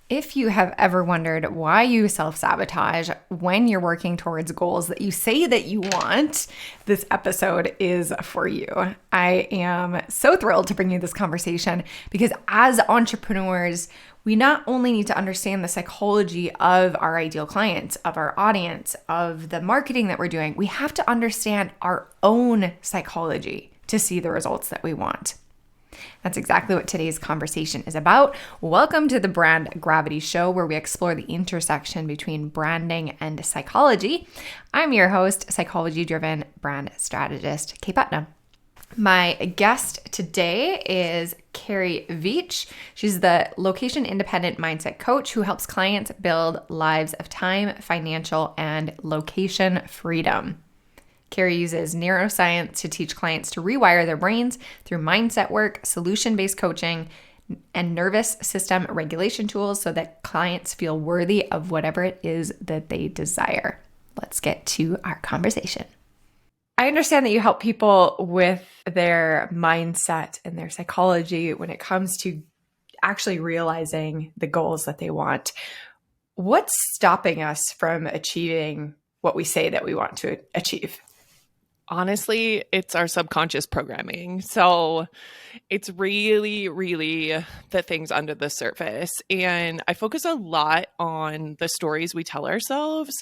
If you have ever wondered why you self-sabotage when you're working towards goals that you say that you want, this episode is for you. I am so thrilled to bring you this conversation because as entrepreneurs, we not only need to understand the psychology of our ideal clients, of our audience, of the marketing that we're doing, we have to understand our own psychology to see the results that we want. That's exactly what today's conversation is about. Welcome to the Brand Gravity Show, where we explore the intersection between branding and psychology. I'm your host, psychology-driven brand strategist, Kaye Putnam. My guest today is Carrie Veatch. She's the location-independent mindset coach who helps clients build lives of time, financial, and location freedom. Carrie uses neuroscience to teach clients to rewire their brains through mindset work, solution-based coaching, and nervous system regulation tools so that clients feel worthy of whatever it is that they desire. Let's get to our conversation. I understand that you help people with their mindset and their psychology when it comes to actually realizing the goals that they want. What's stopping us from achieving what we say that we want to achieve? Honestly, it's our subconscious programming. So it's really, really the things under the surface. And I focus a lot on the stories we tell ourselves.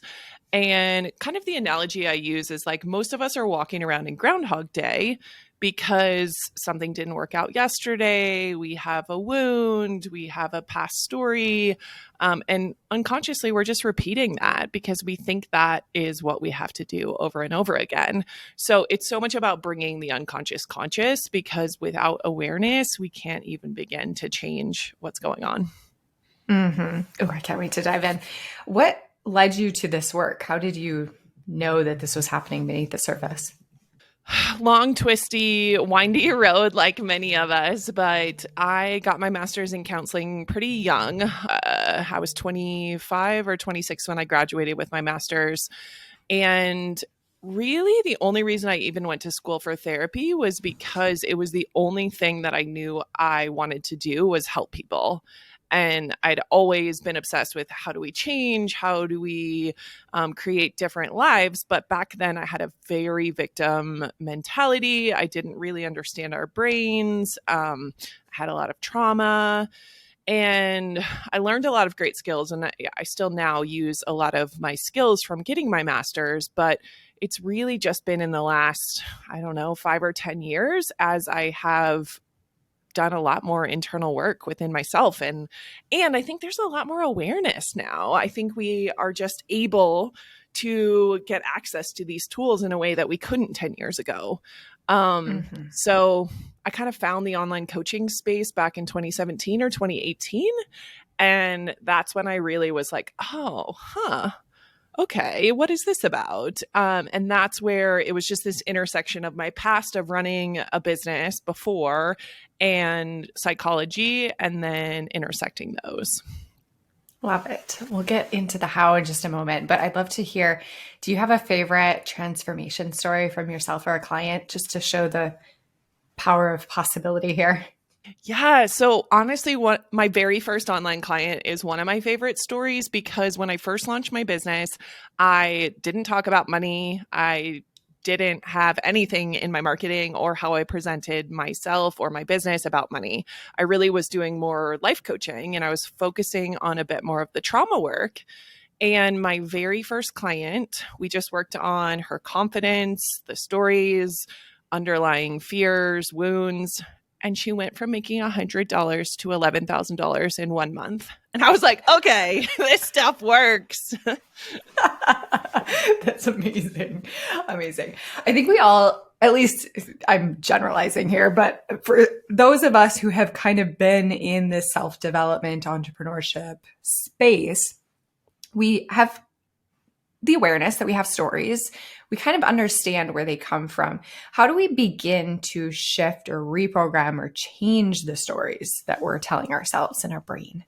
And kind of the analogy I use is like most of us are walking around in Groundhog Day because something didn't work out yesterday. We have a wound, we have a past story. And unconsciously, we're just repeating that because we think that is what we have to do over and over again. So it's so much about bringing the unconscious conscious, because without awareness, we can't even begin to change what's going on. Oh, I can't wait to dive in. What led you to this work? How did you know that this was happening beneath the surface? Long, twisty, windy road like many of us, but I got my master's in counseling pretty young. I was 25 or 26 when I graduated with my master's. And really the only reason I even went to school for therapy was because it was the only thing that I knew I wanted to do was help people. And I'd always been obsessed with how do we change? How do we create different lives? But back then I had a very victim mentality. I didn't really understand our brains. I had a lot of trauma. And I learned a lot of great skills. And I still now use a lot of my skills from getting my master's. But it's really just been in the last, 5 or 10 years as I have done a lot more internal work within myself. And I think there's a lot more awareness now. I think we are just able to get access to these tools in a way that we couldn't 10 years ago. So I kind of found the online coaching space back in 2017 or 2018. And that's when I really was like, okay, what is this about? And that's where it was just this intersection of my past of running a business before and psychology, and then intersecting those. Love it. We'll get into the how in just a moment, but I'd love to hear, do you have a favorite transformation story from yourself or a client just to show the power of possibility here? Yeah. So honestly, what my very first online client is one of my favorite stories, because when I first launched my business, I didn't talk about money. I didn't have anything in my marketing or how I presented myself or my business about money. I really was doing more life coaching, and I was focusing on a bit more of the trauma work. And my very first client, we just worked on her confidence, the stories, underlying fears, wounds. And she went from making $100 to $11,000 in 1 month. And I was like, okay, this stuff works. That's amazing. Amazing. I think we all, at least I'm generalizing here, but for those of us who have kind of been in this self-development entrepreneurship space, we have the awareness that we have stories. We kind of understand where they come from. How do we begin to shift or reprogram or change the stories that we're telling ourselves in our brain?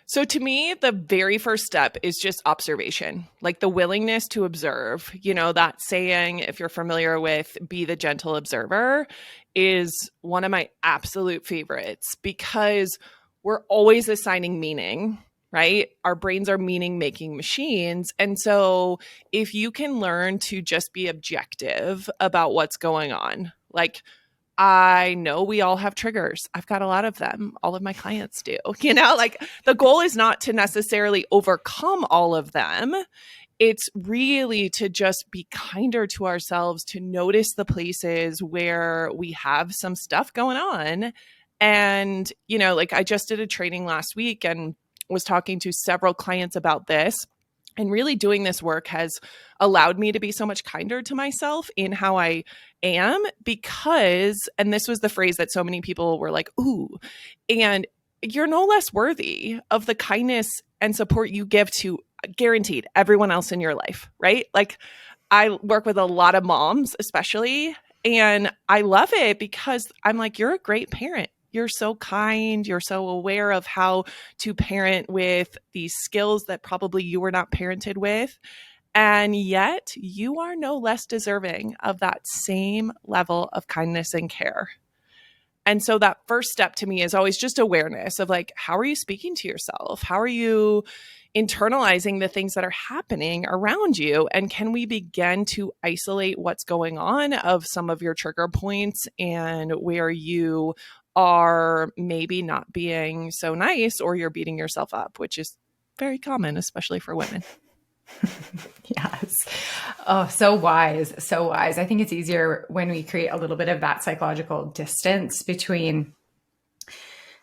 So to me, the very first step is just observation, like the willingness to observe. You know, that saying, if you're familiar with be the gentle observer, is one of my absolute favorites, because we're always assigning meaning, right? Our brains are meaning making machines. And so if you can learn to just be objective about what's going on, like, I know we all have triggers. I've got a lot of them. All of my clients do. Like the goal is not to necessarily overcome all of them. It's really to just be kinder to ourselves, to notice the places where we have some stuff going on. And, like I just did a training last week and was talking to several clients about this. And really doing this work has allowed me to be so much kinder to myself in how I am because, and this was the phrase that so many people were like, ooh, and you're no less worthy of the kindness and support you give to guaranteed everyone else in your life, right? Like I work with a lot of moms, especially, and I love it because I'm like, you're a great parent. You're so kind. You're so aware of how to parent with these skills that probably you were not parented with. And yet you are no less deserving of that same level of kindness and care. And so that first step to me is always just awareness of like, how are you speaking to yourself? How are you internalizing the things that are happening around you? And can we begin to isolate what's going on of some of your trigger points and where you are maybe not being so nice or you're beating yourself up, which is very common, especially for women. Yes. Oh, so wise. So wise. I think it's easier when we create a little bit of that psychological distance between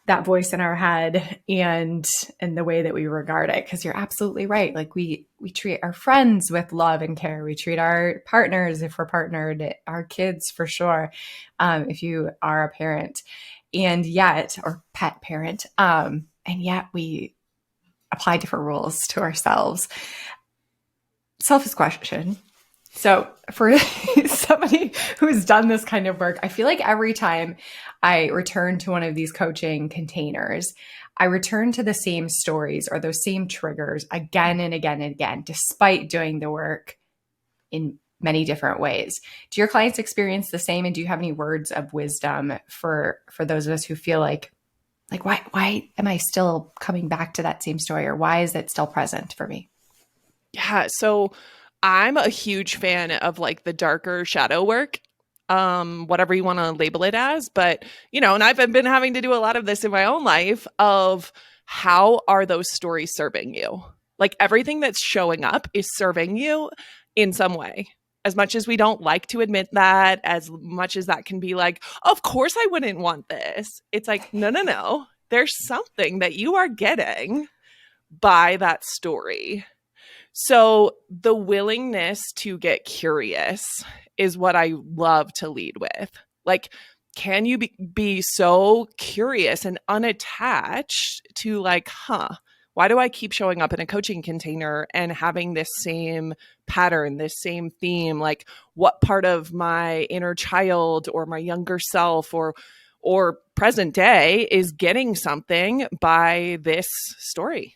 that voice in our head and the way that we regard it. Cause you're absolutely right. Like we treat our friends with love and care. We treat our partners, if we're partnered, our kids for sure. If you are a parent and yet, or pet parent, and yet we apply different rules to ourselves. Selfish question. So for somebody who's done this kind of work, I feel like every time I return to one of these coaching containers, I return to the same stories or those same triggers again and again and again, despite doing the work in many different ways. Do your clients experience the same? And do you have any words of wisdom for those of us who feel like why am I still coming back to that same story, or why is it still present for me? Yeah. So I'm a huge fan of like the darker shadow work, whatever you want to label it as. But, and I've been having to do a lot of this in my own life of how are those stories serving you? Like everything that's showing up is serving you in some way. As much as we don't like to admit that, as much as that can be like, of course I wouldn't want this. It's like, no. There's something that you are getting by that story. So the willingness to get curious is what I love to lead with. Like, can you be so curious and unattached to like, why do I keep showing up in a coaching container and having this same pattern, this same theme? Like, what part of my inner child or my younger self or present day is getting something by this story?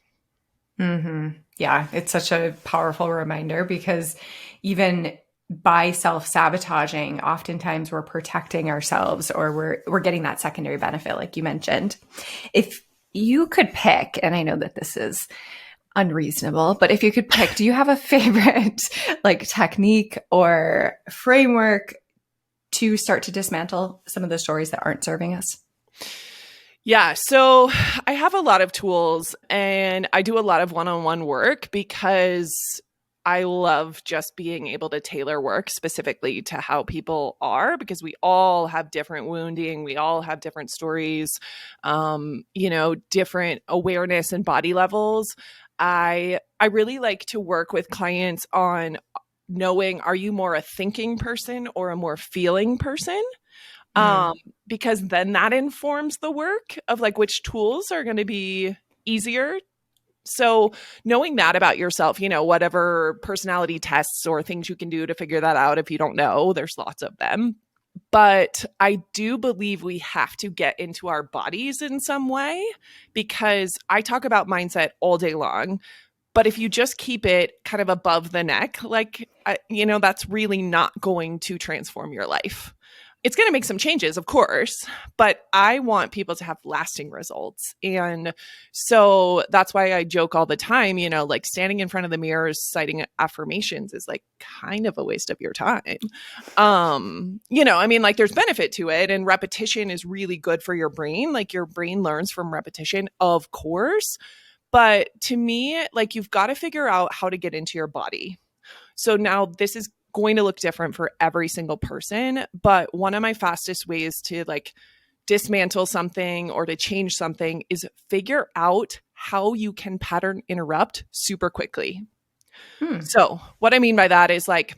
Mm-hmm. Yeah, it's such a powerful reminder because even by self-sabotaging, oftentimes we're protecting ourselves or we're getting that secondary benefit, like you mentioned. If you could pick, and I know that this is unreasonable, but if you could pick, do you have a favorite like technique or framework to start to dismantle some of the stories that aren't serving us? Yeah, so I have a lot of tools and I do a lot of one-on-one work because I love just being able to tailor work specifically to how people are, because we all have different wounding. We all have different stories, different awareness and body levels. I really like to work with clients on knowing, are you more a thinking person or a more feeling person? Because then that informs the work of like which tools are going to be easier. So knowing that about yourself, whatever personality tests or things you can do to figure that out. If you don't know, there's lots of them. But I do believe we have to get into our bodies in some way, because I talk about mindset all day long. But if you just keep it kind of above the neck, that's really not going to transform your life. it's going to make some changes, of course, but I want people to have lasting results. And so that's why I joke all the time, like standing in front of the mirror citing affirmations is like kind of a waste of your time. Like there's benefit to it, and repetition is really good for your brain. Like your brain learns from repetition, of course. But to me, like you've got to figure out how to get into your body. So now this is going to look different for every single person. But one of my fastest ways to like dismantle something or to change something is figure out how you can pattern interrupt super quickly. So what I mean by that is like,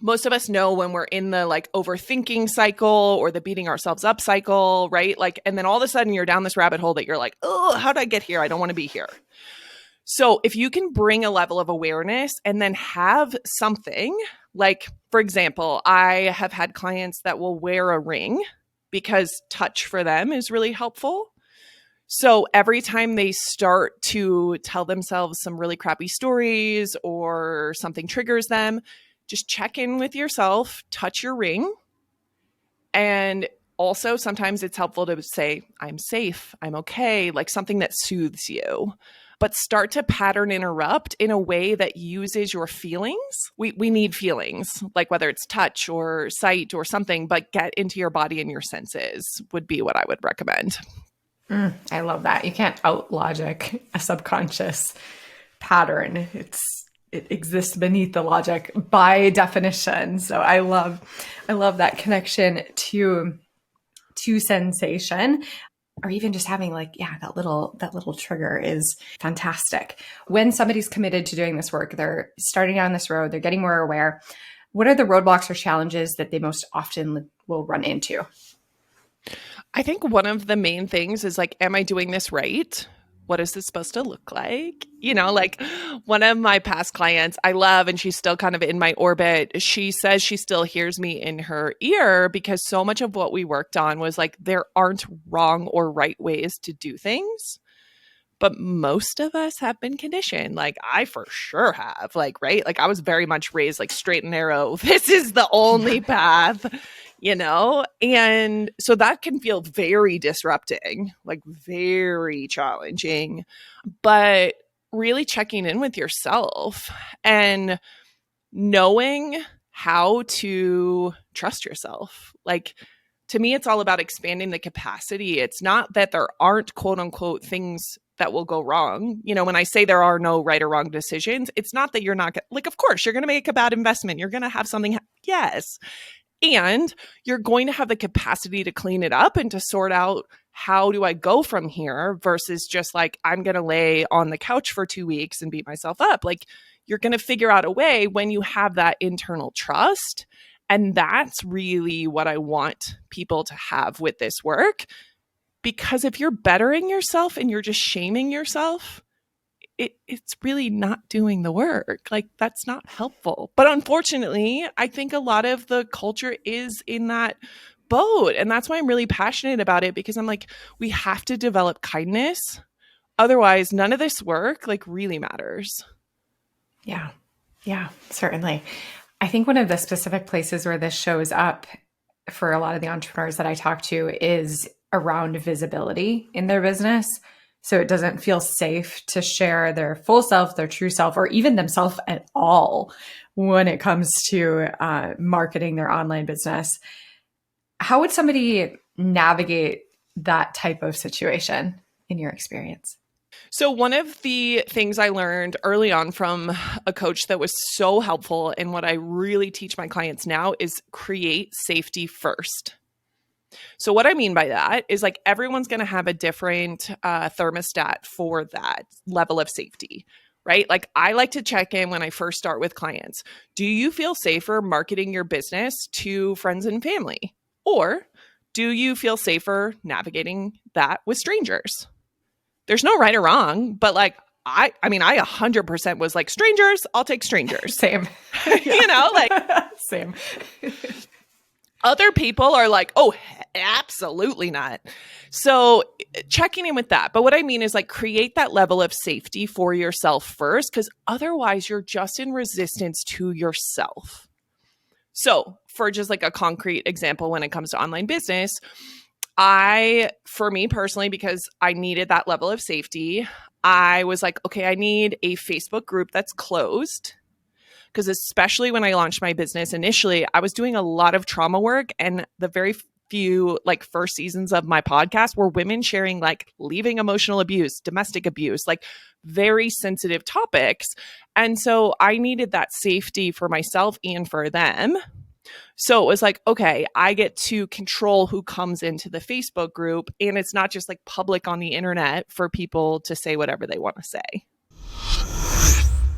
most of us know when we're in the like overthinking cycle or the beating ourselves up cycle, right? Like, and then all of a sudden you're down this rabbit hole that you're like, oh, how did I get here? I don't want to be here. So if you can bring a level of awareness and then have something like, for example, I have had clients that will wear a ring because touch for them is really helpful. So every time they start to tell themselves some really crappy stories or something triggers them, just check in with yourself, touch your ring. And also sometimes it's helpful to say, I'm safe, I'm okay, like something that soothes you. But start to pattern interrupt in a way that uses your feelings. We need feelings, like whether it's touch or sight or something, but get into your body and your senses would be what I would recommend. I love that. You can't out logic a subconscious pattern. It exists beneath the logic by definition. So I love that connection to sensation. Or even just having like, that little trigger is fantastic. When somebody's committed to doing this work, they're starting down this road, they're getting more aware. What are the roadblocks or challenges that they most often will run into? I think one of the main things is like, am I doing this right? What is this supposed to look like? Like one of my past clients I love, and she's still kind of in my orbit. She says she still hears me in her ear because so much of what we worked on was like, there aren't wrong or right ways to do things. But most of us have been conditioned. Like I for sure have, like, right? Like I was very much raised like straight and narrow. This is the only path, And so that can feel very disrupting, like very challenging, but really checking in with yourself and knowing how to trust yourself. Like to me, it's all about expanding the capacity. It's not that there aren't quote unquote things that will go wrong. When I say there are no right or wrong decisions, it's not that you're not like, of course, you're going to make a bad investment. You're going to have something. Yes. And you're going to have the capacity to clean it up and to sort out how do I go from here versus just like, I'm going to lay on the couch for 2 weeks and beat myself up. Like you're going to figure out a way when you have that internal trust. And that's really what I want people to have with this work. Because if you're bettering yourself and you're just shaming yourself, it's really not doing the work. Like that's not helpful. But unfortunately, I think a lot of the culture is in that boat. And that's why I'm really passionate about it, because I'm like, we have to develop kindness. Otherwise, none of this work like really matters. Yeah, certainly. I think one of the specific places where this shows up for a lot of the entrepreneurs that I talk to is around visibility in their business. So it doesn't feel safe to share their full self, their true self, or even themselves at all when it comes to marketing their online business. How would somebody navigate that type of situation in your experience? So one of the things I learned early on from a coach that was so helpful, and what I really teach my clients now, is create safety first. So what I mean by that is like everyone's going to have a different thermostat for that level of safety, right? Like I like to check in when I first start with clients. Do you feel safer marketing your business to friends and family? Or do you feel safer navigating that with strangers? There's no right or wrong, but like I 100% was like, strangers, I'll take strangers. Same. Same. Other people are like, oh, absolutely not. So checking in with that. But what I mean is like create that level of safety for yourself first, because otherwise you're just in resistance to yourself. So for just like a concrete example, when it comes to online business, for me personally, because I needed that level of safety, I was like, okay, I need a Facebook group that's closed. Because especially when I launched my business initially, I was doing a lot of trauma work, and the very few like first seasons of my podcast were women sharing like leaving emotional abuse, domestic abuse, like very sensitive topics. And so I needed that safety for myself and for them. So it was like, okay, I get to control who comes into the Facebook group, and it's not just like public on the internet for people to say whatever they want to say.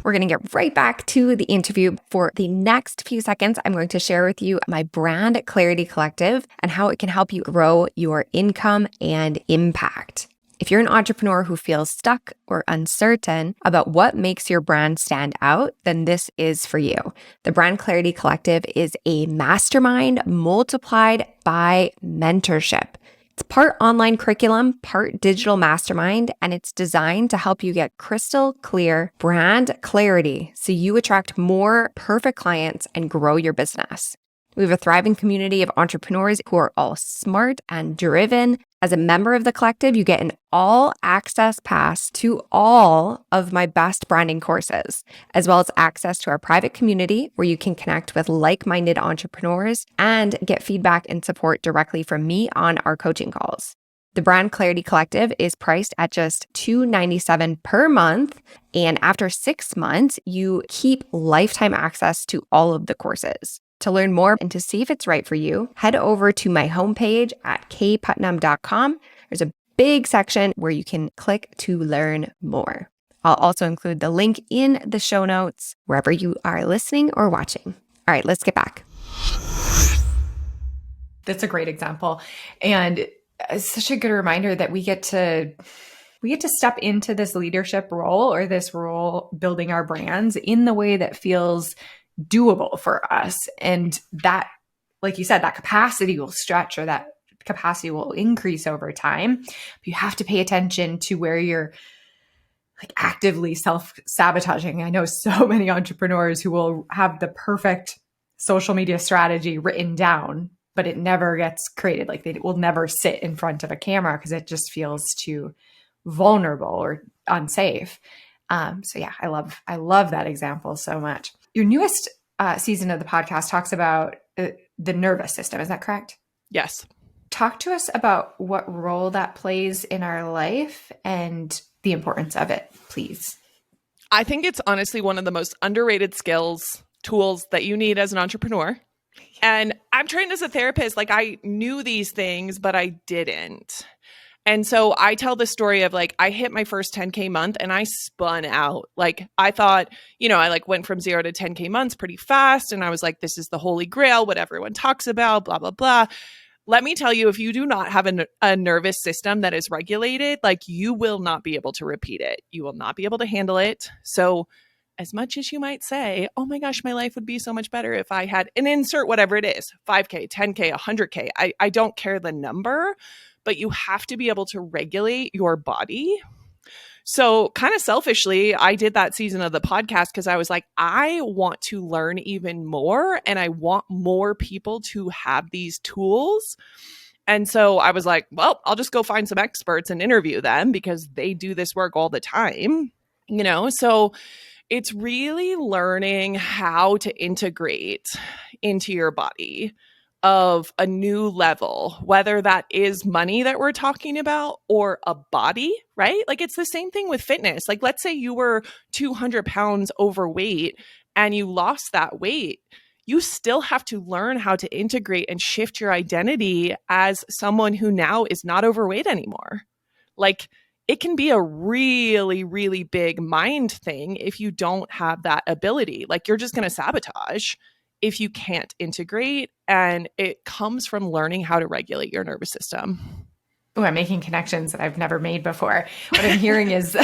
We're going to get right back to the interview. For the next few seconds, I'm going to share with you my brand Clarity Collective and how it can help you grow your income and impact. If you're an entrepreneur who feels stuck or uncertain about what makes your brand stand out, then this is for you. The Brand Clarity Collective is a mastermind multiplied by mentorship. It's part online curriculum, part digital mastermind, and it's designed to help you get crystal clear brand clarity so you attract more perfect clients and grow your business. We have a thriving community of entrepreneurs who are all smart and driven. As a member of the collective, you get an all-access pass to all of my best branding courses, as well as access to our private community where you can connect with like-minded entrepreneurs and get feedback and support directly from me on our coaching calls. The Brand Clarity Collective is priced at just $297 per month, and after 6 months, you keep lifetime access to all of the courses. To learn more and to see if it's right for you, head over to my homepage at kayeputnam.com. There's a big section where you can click to learn more. I'll also include the link in the show notes wherever you are listening or watching. All right, let's get back. That's a great example. And it's such a good reminder that we get to step into this leadership role, or this role building our brands in the way that feels doable for us. And that, like you said, that capacity will stretch, or that capacity will increase over time. But you have to pay attention to where you're like actively self-sabotaging. I know so many entrepreneurs who will have the perfect social media strategy written down, but it never gets created. Like they will never sit in front of a camera because it just feels too vulnerable or unsafe. So yeah, I love that example so much. Your newest season of the podcast talks about the nervous system. Is that correct? Yes. Talk to us about what role that plays in our life and the importance of it, please. I think it's honestly one of the most underrated tools that you need as an entrepreneur. And I'm trained as a therapist. Like I knew these things, but I didn't. And so I tell the story of like, I hit my first 10K month and I spun out. Like I thought, I like went from 0 to 10K months pretty fast. And I was like, this is the holy grail, what everyone talks about, blah, blah, blah. Let me tell you, if you do not have a nervous system that is regulated, like you will not be able to repeat it. You will not be able to handle it. So as much as you might say, oh my gosh, my life would be so much better if I had an insert, whatever it is, 5K, 10K, 100K. I don't care the number, but you have to be able to regulate your body. So kind of selfishly, I did that season of the podcast because I was like, I want to learn even more and I want more people to have these tools. And so I was like, well, I'll just go find some experts and interview them because they do this work all the time, So it's really learning how to integrate into your body of a new level, whether that is money that we're talking about or a body, right? Like it's the same thing with fitness. Like let's say you were 200 pounds overweight and you lost that weight. You still have to learn how to integrate and shift your identity as someone who now is not overweight anymore. Like it can be a really, really big mind thing if you don't have that ability. Like you're just going to sabotage if you can't integrate. And it comes from learning how to regulate your nervous system. Oh, I'm making connections that I've never made before. What I'm hearing is,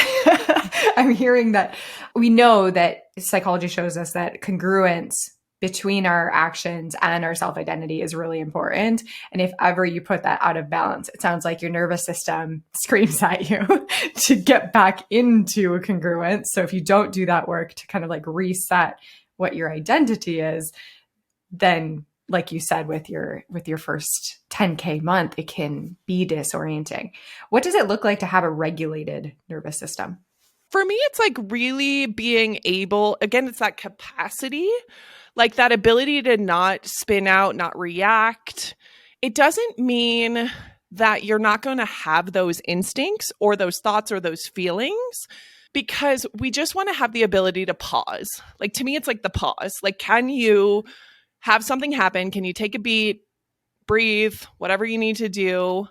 I'm hearing that we know that psychology shows us that congruence between our actions and our self-identity is really important. And if ever you put that out of balance, it sounds like your nervous system screams at you to get back into a congruence. So if you don't do that work to kind of like reset what your identity is, then like you said, with your first 10K month, it can be disorienting. What does it look like to have a regulated nervous system? For me, it's like really being able, again, it's that capacity, like that ability to not spin out, not react. It doesn't mean that you're not going to have those instincts or those thoughts or those feelings, because we just want to have the ability to pause. Like, to me, it's like the pause. Like, can you have something happen? Can you take a beat, breathe, whatever you need to do,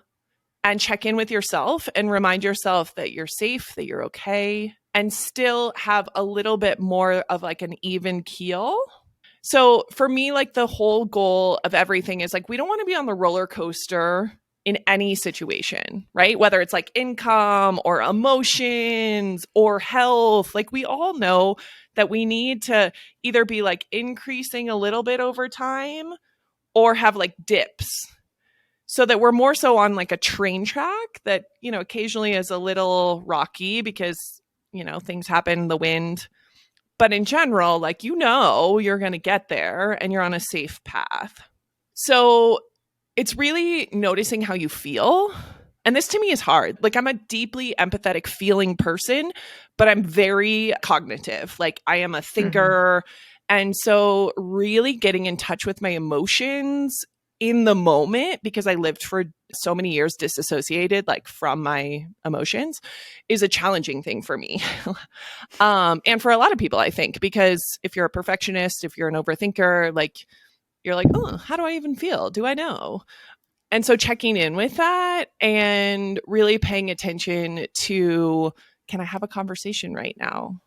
and check in with yourself and remind yourself that you're safe, that you're okay, and still have a little bit more of like an even keel. So for me, like the whole goal of everything is like, we don't want to be on the roller coaster in any situation, right? Whether it's like income or emotions or health, like we all know that we need to either be like increasing a little bit over time or have like dips, so that we're more so on like a train track that, you know, occasionally is a little rocky because, you know, things happen, the wind. But in general, like, you know, you're going to get there and you're on a safe path. So it's really noticing how you feel. And this to me is hard. Like, I'm a deeply empathetic feeling person, but I'm very cognitive. Like, I am a thinker. And so really getting in touch with my emotions in the moment, because I lived for so many years disassociated, like from my emotions, is a challenging thing for me. And for a lot of people, I think, because if you're a perfectionist, if you're an overthinker, like you're like, oh, how do I even feel? Do I know? And so checking in with that and really paying attention to, can I have a conversation right now?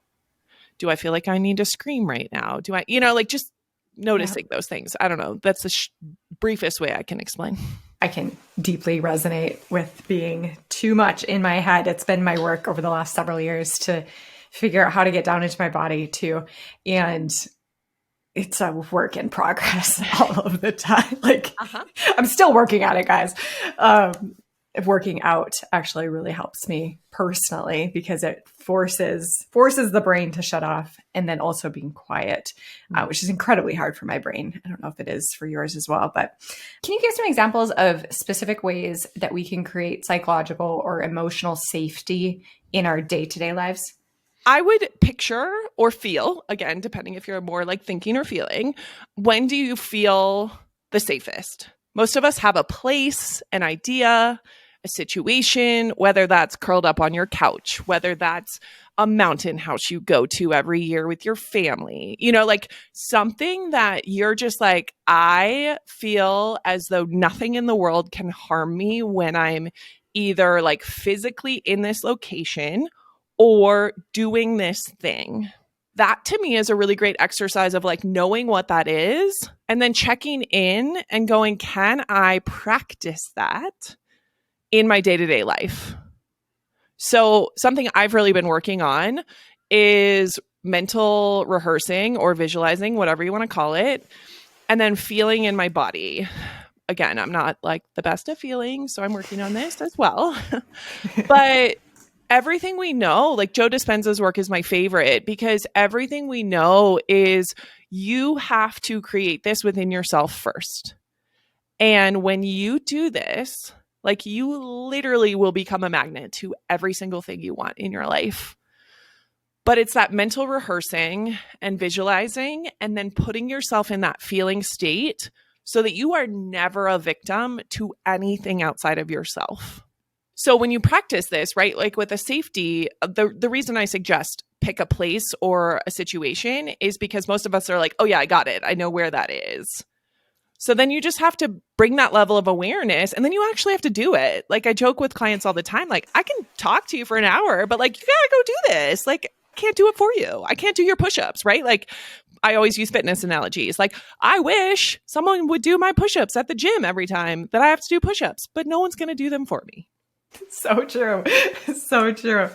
Do I feel like I need to scream right now? Do I, you know, like just noticing those things. I don't know. That's the briefest way I can explain. I can deeply resonate with being too much in my head. It's been my work over the last several years to figure out how to get down into my body too. And it's a work in progress all of the time. Like I'm still working at it, guys. Working out actually really helps me personally because it forces the brain to shut off, and then also being quiet, which is incredibly hard for my brain. I don't know if it is for yours as well, but can you give some examples of specific ways that we can create psychological or emotional safety in our day-to-day lives? I would picture or feel, again, depending if you're more like thinking or feeling, when do you feel the safest? Most of us have a place, an idea, a situation, whether that's curled up on your couch, whether that's a mountain house you go to every year with your family, you know, like something that you're just like, I feel as though nothing in the world can harm me when I'm either like physically in this location or doing this thing. That to me is a really great exercise of like knowing what that is and then checking in and going, can I practice that in my day-to-day life? So something I've really been working on is mental rehearsing or visualizing, whatever you want to call it, and then feeling in my body. Again, I'm not like the best at feeling, so I'm working on this as well. But everything we know, like Joe Dispenza's work is my favorite because everything we know is you have to create this within yourself first. And when you do this, like you literally will become a magnet to every single thing you want in your life. But it's that mental rehearsing and visualizing and then putting yourself in that feeling state so that you are never a victim to anything outside of yourself. So when you practice this, right, like with a safety, the reason I suggest pick a place or a situation is because most of us are like, oh yeah, I got it. I know where that is. So then you just have to bring that level of awareness and then you actually have to do it. Like I joke with clients all the time, like I can talk to you for an hour, but like you gotta go do this. Like I can't do it for you. I can't do your push-ups, right? Like I always use fitness analogies. Like I wish someone would do my push-ups at the gym every time that I have to do push-ups, but no one's going to do them for me. So true. So true.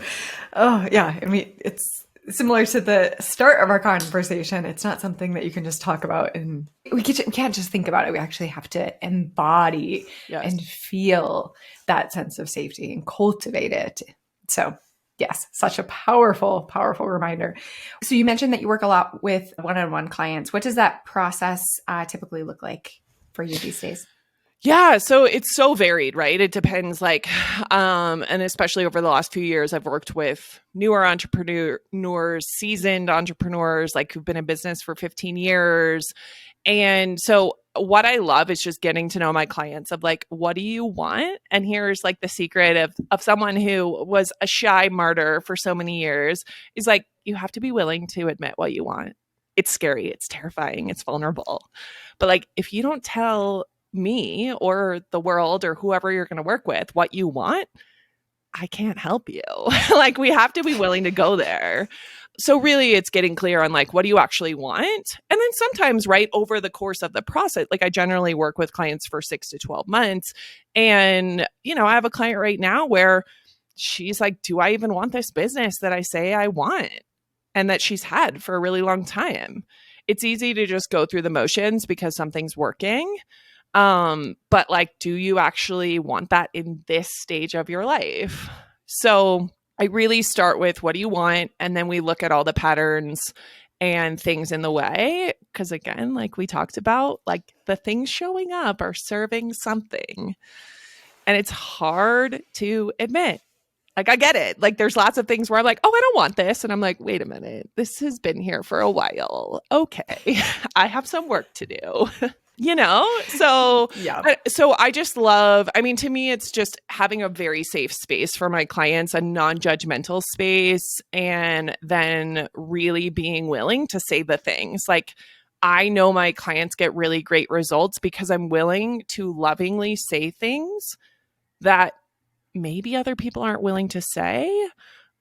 Oh yeah. I mean, it's similar to the start of our conversation. It's not something that you can just talk about and we can't just think about it. We actually have to embody and feel that sense of safety and cultivate it. So yes, such a powerful, powerful reminder. So you mentioned that you work a lot with one-on-one clients. What does that process typically look like? for you these days? Yeah, so it's so varied, right? It depends, and especially over the last few years, I've worked with newer entrepreneurs, seasoned entrepreneurs, like who've been in business for 15 years. And so what I love is just getting to know my clients of like, what do you want? And here's like the secret of someone who was a shy martyr for so many years is like, you have to be willing to admit what you want. It's scary, it's terrifying, it's vulnerable. But like, if you don't tell me or the world or whoever you're going to work with what you want, I can't help you. Like, we have to be willing to go there. So really it's getting clear on like, what do you actually want? And then sometimes right over the course of the process, like I generally work with clients for 6 to 12 months. And, I have a client right now where she's like, do I even want this business that I say I want? And that she's had for a really long time. It's easy to just go through the motions because something's working. But like, do you actually want that in this stage of your life? So I really start with what do you want? And then we look at all the patterns and things in the way. Because again, like we talked about, like the things showing up are serving something. And it's hard to admit. Like, I get it. Like, there's lots of things where I'm like, oh, I don't want this. And I'm like, wait a minute. This has been here for a while. Okay. I have some work to do. So Yeah. So I just love, to me, it's just having a very safe space for my clients, a non-judgmental space, and then really being willing to say the things. Like, I know my clients get really great results because I'm willing to lovingly say things that maybe other people aren't willing to say.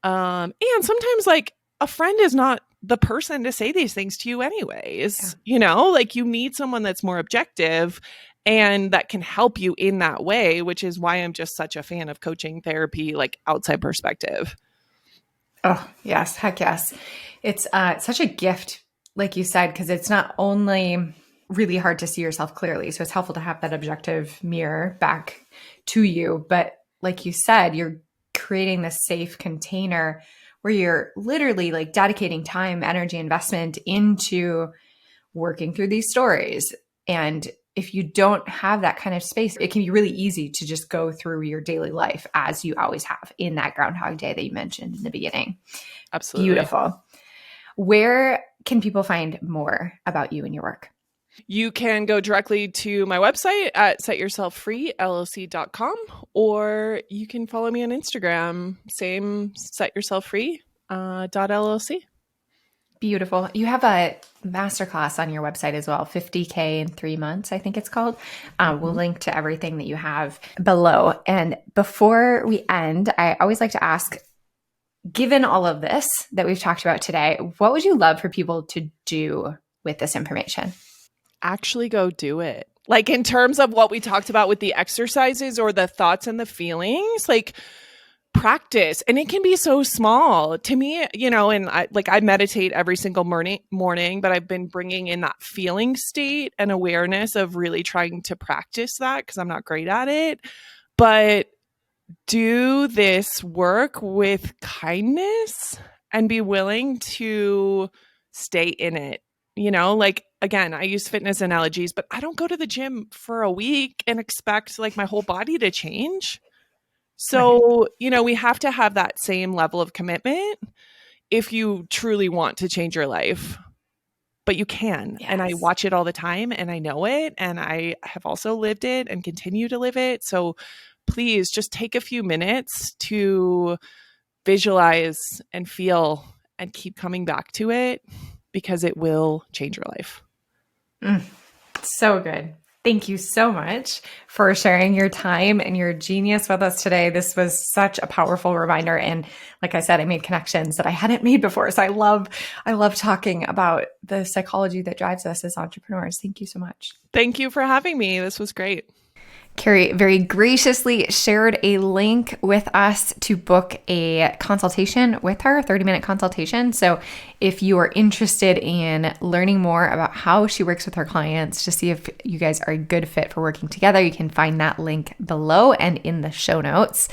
And sometimes like a friend is not the person to say these things to you anyways. Like you need someone that's more objective and that can help you in that way, which is why I'm just such a fan of coaching therapy, like outside perspective. Oh, yes. Heck yes. It's such a gift, like you said, because it's not only really hard to see yourself clearly. So it's helpful to have that objective mirror back to you. But like you said, you're creating this safe container where you're literally like dedicating time, energy, investment into working through these stories. And if you don't have that kind of space, it can be really easy to just go through your daily life as you always have in that Groundhog Day that you mentioned in the beginning. Absolutely. Beautiful. Where can people find more about you and your work? You can go directly to my website at setyourselffreellc.com, or you can follow me on Instagram, same setyourselffree.llc. Beautiful. You have a masterclass on your website as well, 50K in 3 months, I think it's called. We'll link to everything that you have below. And before we end, I always like to ask, given all of this that we've talked about today, what would you love for people to do with this information? Actually go do it. Like in terms of what we talked about with the exercises or the thoughts and the feelings, like practice. And it can be so small to me, and I meditate every single morning, but I've been bringing in that feeling state and awareness of really trying to practice that because I'm not great at it. But do this work with kindness and be willing to stay in it. Like, again, I use fitness analogies, but I don't go to the gym for a week and expect like my whole body to change. So, we have to have that same level of commitment if you truly want to change your life, but you can. Yes. And I watch it all the time and I know it. And I have also lived it and continue to live it. So please just take a few minutes to visualize and feel and keep coming back to it, because it will change your life. So good. Thank you so much for sharing your time and your genius with us today. This was such a powerful reminder. And like I said, I made connections that I hadn't made before. So I love talking about the psychology that drives us as entrepreneurs. Thank you so much. Thank you for having me. This was great. Carrie very graciously shared a link with us to book a consultation with her, a 30-minute consultation. So if you are interested in learning more about how she works with her clients to see if you guys are a good fit for working together, you can find that link below and in the show notes.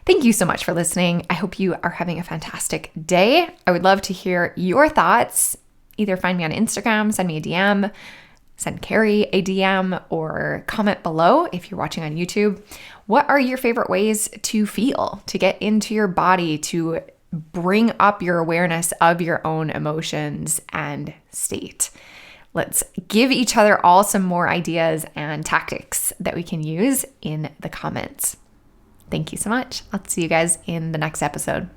Thank you so much for listening. I hope you are having a fantastic day. I would love to hear your thoughts. Either find me on Instagram, send me a DM. Send Carrie a DM or comment below if you're watching on YouTube. What are your favorite ways to feel, to get into your body, to bring up your awareness of your own emotions and state? Let's give each other all some more ideas and tactics that we can use in the comments. Thank you so much. I'll see you guys in the next episode.